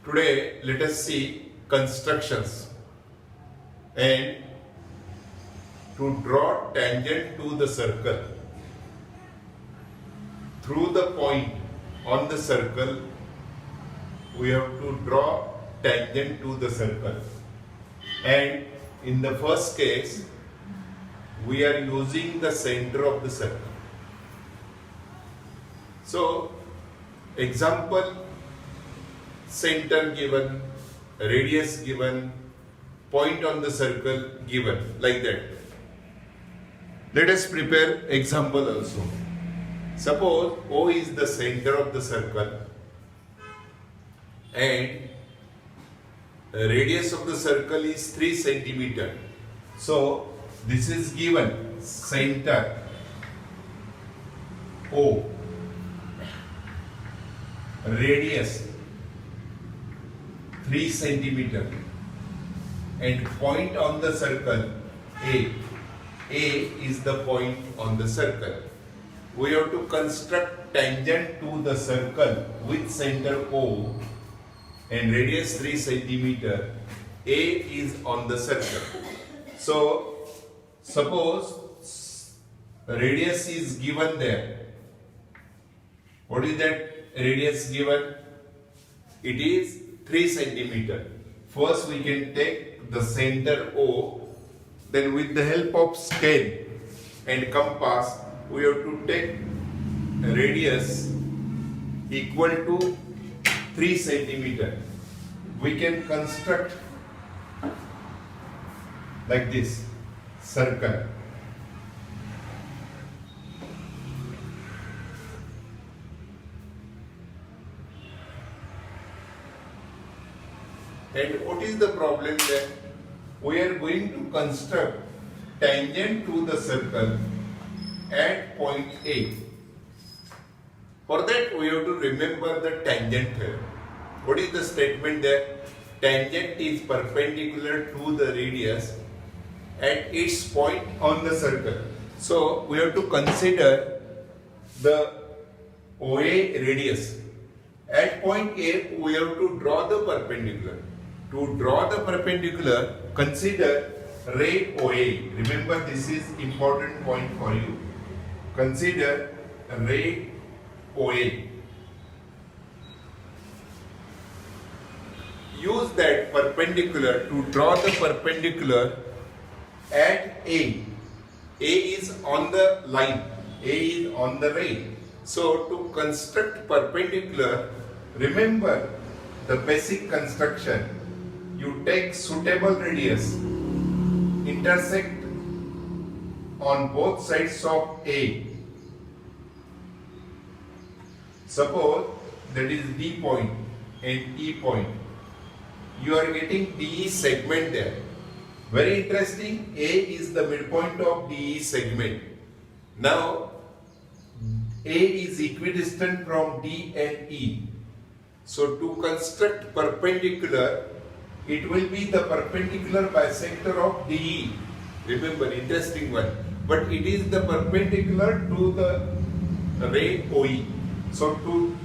Today let us see constructions and to draw tangent to the circle through the point on the circle. We have to draw tangent to the circle, and in the first case we are using the center of the circle. So example, center given, radius given, point on the circle given, like that. Let us prepare example also. Suppose O is the center of the circle and the radius of the circle is 3 centimeter. So this is given, center O, radius 3 centimeter, and point on the circle A. A is the point on the circle. We have to construct tangent to the circle with center O and radius 3 centimeter. A is on the circle. So suppose radius is given there. What is that radius given? It is 3 centimeter. First we can take the center O, then with the help of scale and compass we have to take radius equal to 3 centimeter. We can construct like this circle. And what is the problem then? We are going to construct tangent to the circle at point A. For that we have to remember the tangent theorem. What is the statement there? Tangent is perpendicular to the radius at its point on the circle. So we have to consider the OA radius. At point A we have to draw the perpendicular. To draw the perpendicular, consider ray OA. Remember, this is important point for you. Consider ray OA. Use that perpendicular to draw the perpendicular at A. A is on the line. A is on the ray. So to construct perpendicular, remember the basic construction. You take suitable radius, intersect on both sides of A. Suppose that is D point and E point. You are getting DE segment there. Very interesting. A is the midpoint of DE segment. Now A is equidistant from D and E. So to construct perpendicular, it will be the perpendicular bisector of DE. Remember, interesting one. But it is the perpendicular to the ray OE. So to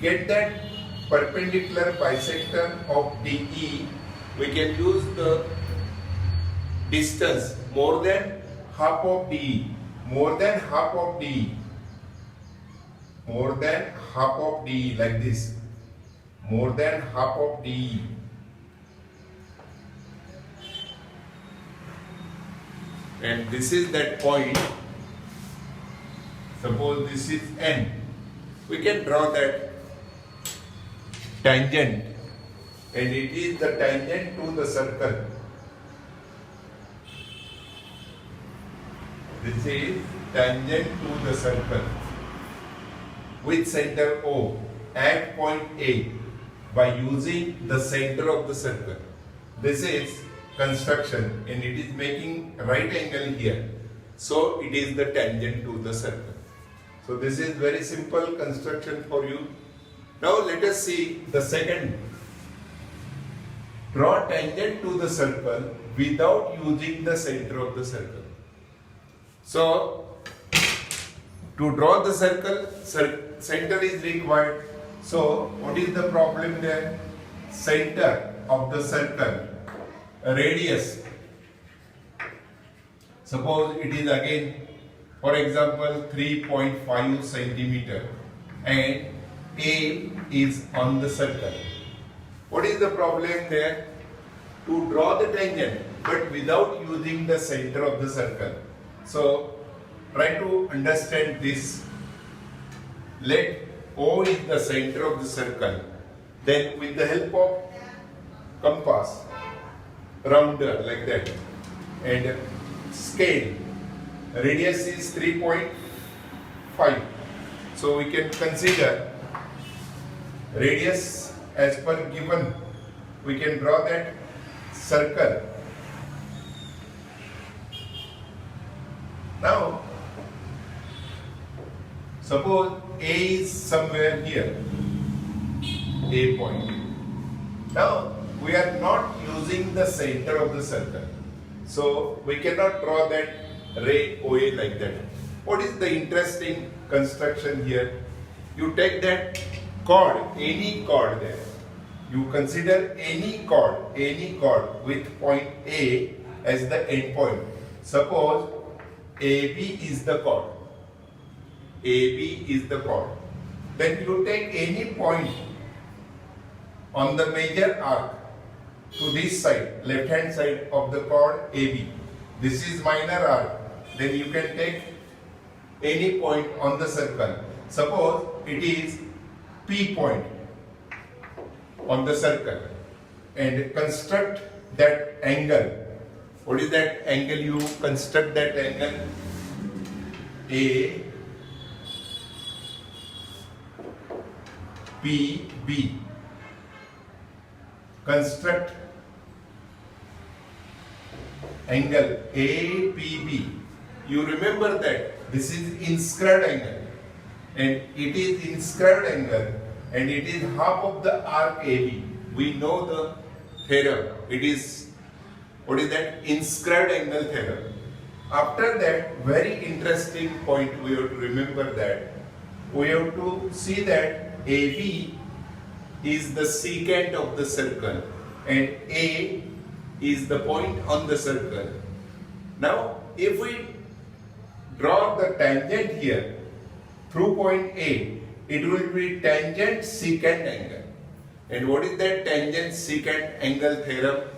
get that perpendicular bisector of DE, we can use the distance more than half of DE. More than half of DE. More than half of DE, like this. More than half of DE. And this is that point. Suppose this is N. We can draw that tangent, and it is the tangent to the circle. This is tangent to the circle with center O at point A by using the center of the circle. This is construction, and it is making right angle here. So it is the tangent to the circle. So this is very simple construction for you. Now let us see the second. Draw tangent to the circle without using the center of the circle. So to draw the circle, center is required. So what is the problem there? center of the circle, radius, suppose it is again, for example, 3.5 centimeter, and A is on the circle. What is the problem there? To draw the tangent, but without using the center of the circle. So try to understand this. Let O is the center of the circle. Then with the help of compass, rounder like that, and scale, radius is 3.5. So we can consider radius as per given. We can draw that circle. Now, suppose A is somewhere here, A point. Now, we are not using the center of the circle. So, we cannot draw that ray OA like that. What is the interesting construction here? You take that chord, any chord there. You consider any chord with point A as the end point. Suppose AB is the chord. AB is the chord. Then you take any point on the major arc to this side, left hand side of the chord AB. This is minor arc. Then you can take any point on the circle. Suppose it is P point on the circle, and construct that angle. What is that angle? You construct that angle A P B. Construct angle A P B. You remember that this is inscribed angle, and it is inscribed angle, and it is half of the arc AB. We know the theorem. It is, what is that? Inscribed angle theorem. After that, very interesting point we have to remember that. We have to see that AB is the secant of the circle, and A is the point on the circle. Now, if we draw the tangent here through point A, it will be tangent secant angle. And what is that tangent secant angle theorem?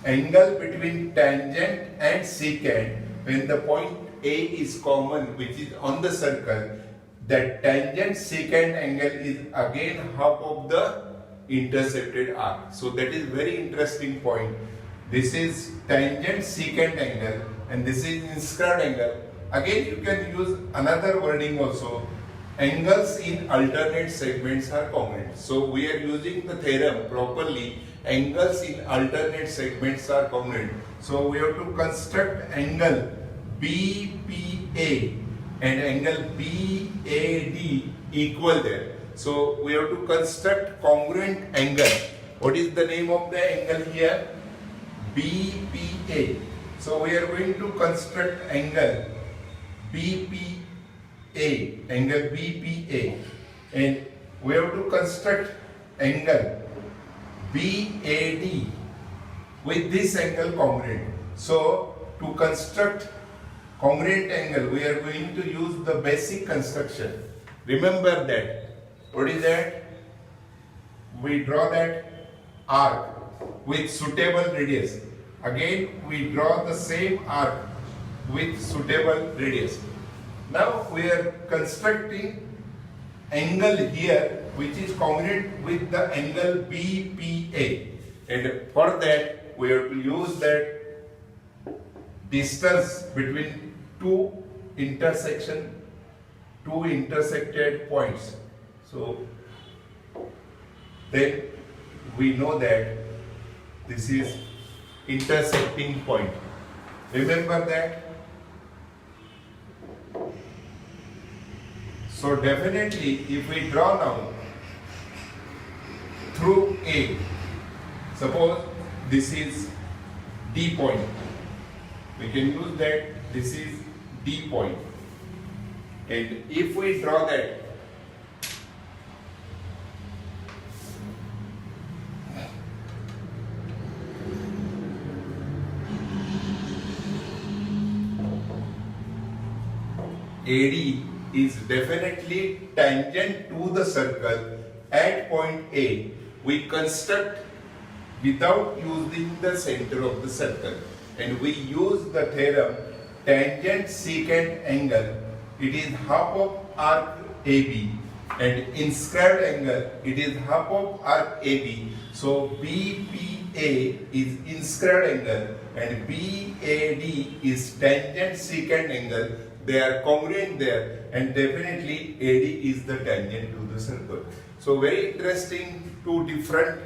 Angle between tangent and secant, when the point A is common, which is on the circle, that tangent secant angle is again half of the intercepted arc. So that is very interesting point. This is tangent secant angle, and this is inscribed angle. Again, you can use another wording also. Angles in alternate segments are congruent. So we are using the theorem properly. Angles in alternate segments are congruent. So we have to construct angle BPA and angle BAD equal there. So we have to construct congruent angle. What is the name of the angle here? BPA. So we are going to construct angle BPA, angle BPA, and we have to construct angle BAD with this angle congruent. So to construct congruent angle, we are going to use the basic construction. Remember that. What is that? We draw that arc with suitable radius. Again, we draw the same arc with suitable radius. Now we are constructing angle here which is congruent with the angle BPA, and for that we have to use that distance between two intersected points. So then we know that this is intersecting point. Remember that? So definitely if we draw now through A, suppose this is D point, we can use that this is D point, and if we draw that AD is definitely tangent to the circle at point A. We construct without using the center of the circle, and we use the theorem tangent secant angle. It is half of arc AB, and inscribed angle, it is half of arc AB. So BPA is inscribed angle and BAD is tangent secant angle. They are congruent there, and definitely AD is the tangent to the circle. So very interesting, two different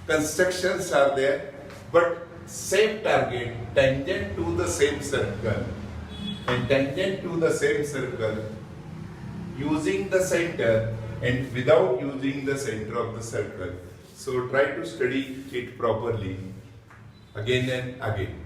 constructions are there, but same target, tangent to the same circle, and tangent to the same circle using the center and without using the center of the circle. So try to study it properly again and again.